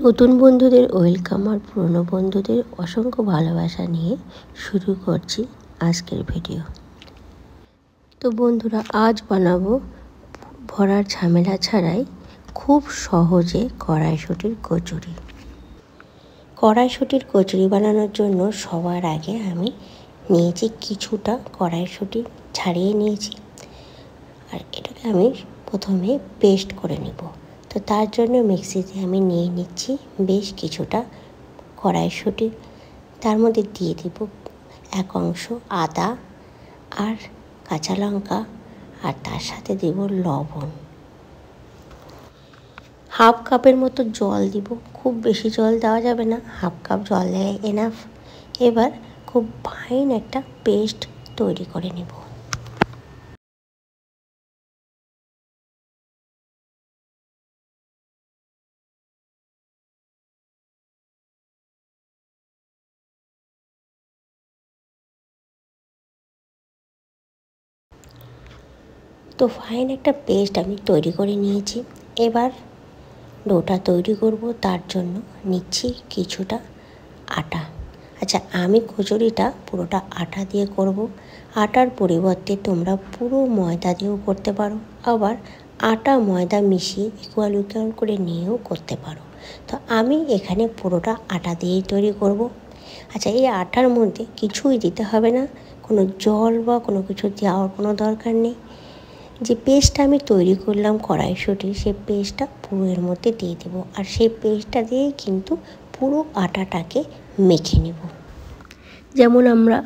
নতুন বন্ধুদের ওয়েলকাম আর পুরনো বন্ধুদের অসংখ্য ভালোবাসা নিয়ে শুরু করছি আজকের ভিডিও। তো বন্ধুরা, আজ বানাবো ভরার ঝামেলা ছাড়াই খুব সহজে কড়াইশুঁটির কচুরি। কড়াইশুঁটির কচুরি বানানোর জন্য সবার আগে আমি নিয়েছি কিছুটা কড়াইশুঁটি ছাড়িয়ে নিয়েছি, আর এটাকে আমি প্রথমে পেস্ট করে নেব। তো তার জন্য মিক্সিতে আমি নিয়ে নিচ্ছি বেশ কিছুটা কড়াইশুঁটি। তার মধ্যে দিয়ে দেব এক অংশ আদা আর কাঁচা লঙ্কা, আর তার সাথে দেব লবণ। হাফ কাপের মতো জল দিব, খুব বেশি জল দেওয়া যাবে না, হাফ কাপ জল দিলে এনাফ। এবার খুব ফাইন একটা পেস্ট তৈরি করে নেব। তো ফাইন একটা পেস্ট আমি তৈরি করে নিয়েছি। এবার ডোটা তৈরি করব, তার জন্য নিচ্ছি কিছুটা আটা। আচ্ছা, আমি কচুরিটা পুরোটা আটা দিয়ে করব। আটার পরিবর্তে তোমরা পুরো ময়দা দিয়েও করতে পারো, আবার আটা ময়দা মিশিয়ে ইকুয়াল করে নিয়েও করতে পারো। তো আমি এখানে পুরোটা আটা দিয়েই তৈরি করব। আচ্ছা, এই আটার মধ্যে কিছুই দিতে হবে না, কোনো জল বা কোনো কিছু দেওয়ার কোনো দরকার নেই। যে পেস্টটা আমি তৈরি করলাম কড়াইশুঁটি, সেই পেস্টটা পুরো এর মধ্যে দিয়ে দেবো, আর সেই পেস্টটা দিয়েই কিন্তু পুরো আটাটাকে মেখে নেব। যেমন আমরা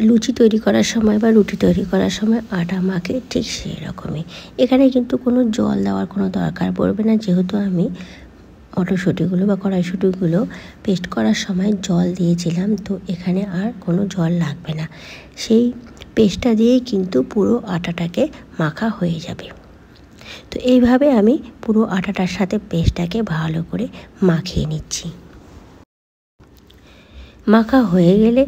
লুচি তৈরি করার সময় বা রুটি তৈরি করার সময় আটা মাখে, ঠিক সেই রকমই। এখানে কিন্তু কোনো জল দেওয়ার কোনো দরকার পড়বে না, যেহেতু আমি মটরশুঁটিগুলো বা কড়াইশুঁটিগুলো পেস্ট করার সময় জল দিয়েছিলাম। তো এখানে আর কোনো জল লাগবে না, সেই পেস্টটা দিয়েই কিন্তু পুরো আটাটাকে মাখা হয়ে যাবে। তো এইভাবে আমি পুরো আটাটার সাথে পেস্টটাকে ভালো করে মাখিয়ে নিচ্ছি। মাখা হয়ে গেলে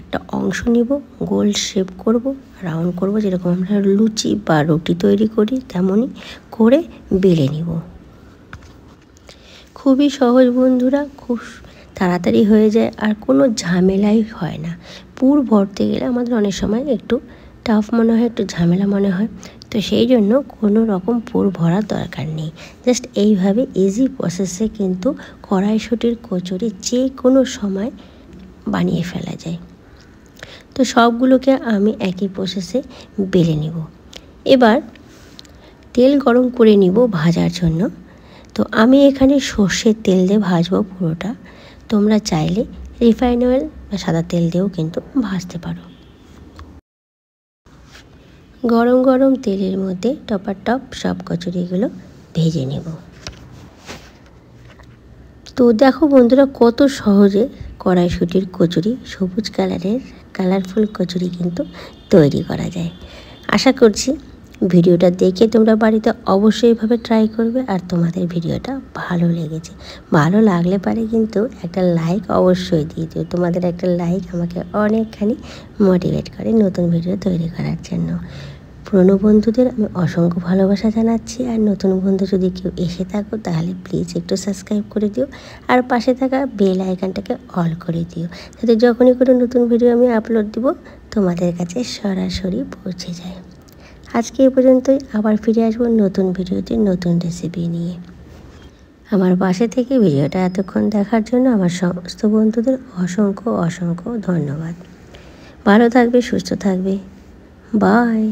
একটা অংশ নিব, গোল শেপ করব, রাউন্ড করব, যেরকম আমরা লুচি বা রুটি তৈরি করি তেমনই করে বেলে নিব। খুবই সহজ বন্ধুরা, খুব তাড়াতাড়ি হয়ে যায়, আর কোনো ঝামেলাই হয় না। পুর ভরতে গেলে আমাদের অনেক সময় একটু টাফ মনে হয়, একটু ঝামেলা মনে হয়। তো সেই জন্য কোনো রকম পুর ভরার দরকার নেই। জাস্ট এইভাবে ইজি প্রসেসে কিন্তু কড়াইশুঁটির কচুরি যে কোনো সময় বানিয়ে ফেলা যায়। তো সবগুলোকে আমি একই প্রসেসে বেলে নিব। এবার তেল গরম করে নিব ভাজার জন্য। তো আমি এখানে সর্ষের তেল দিয়ে ভাজবো পুরোটা। তোমরা চাইলে রিফাইন অয়েল বা সাদা তেল দিয়েও কিন্তু ভাজতে পারো। গরম গরম তেলের মধ্যে টপার টপ সব কচুরিগুলো ভেজে নেব। তো দেখো বন্ধুরা, কত সহজে কড়াইশুঁটির কচুরি, সবুজ কালারের কালারফুল কচুরি কিন্তু তৈরি করা যায়। আশা করছি ভিডিওটা দেখে তোমরা বাড়িতে অবশ্যই এভাবে ট্রাই করবে, আর তোমাদের ভিডিওটা ভালো লেগেছে। ভালো লাগলে পারে কিন্তু একটা লাইক অবশ্যই দিয়ে দিও। তোমাদের একটা লাইক আমাকে অনেকখানি মোটিভেট করে নতুন ভিডিও তৈরি করার জন্য। পুরনো বন্ধুদের আমি অসংখ্য ভালোবাসা জানাচ্ছি, আর নতুন বন্ধু যদি কেউ এসে থাকো তাহলে প্লিজ একটু সাবস্ক্রাইব করে দিও, আর পাশে থাকা বেল আইকনটাকে অল করে দিও, যাতে যখনই কোনো নতুন ভিডিও আমি আপলোড দিব তোমাদের কাছে সরাসরি পৌঁছে যায়। আজকে এই পর্যন্তই, আবার ফিরে আসবো নতুন ভিডিওতে নতুন রেসিপি নিয়ে। আমার পাশে থেকে ভিডিওটা এতক্ষণ দেখার জন্য আমার সমস্ত বন্ধুদের অসংখ্য অসংখ্য ধন্যবাদ। ভালো থাকবে, সুস্থ থাকবে, বাই।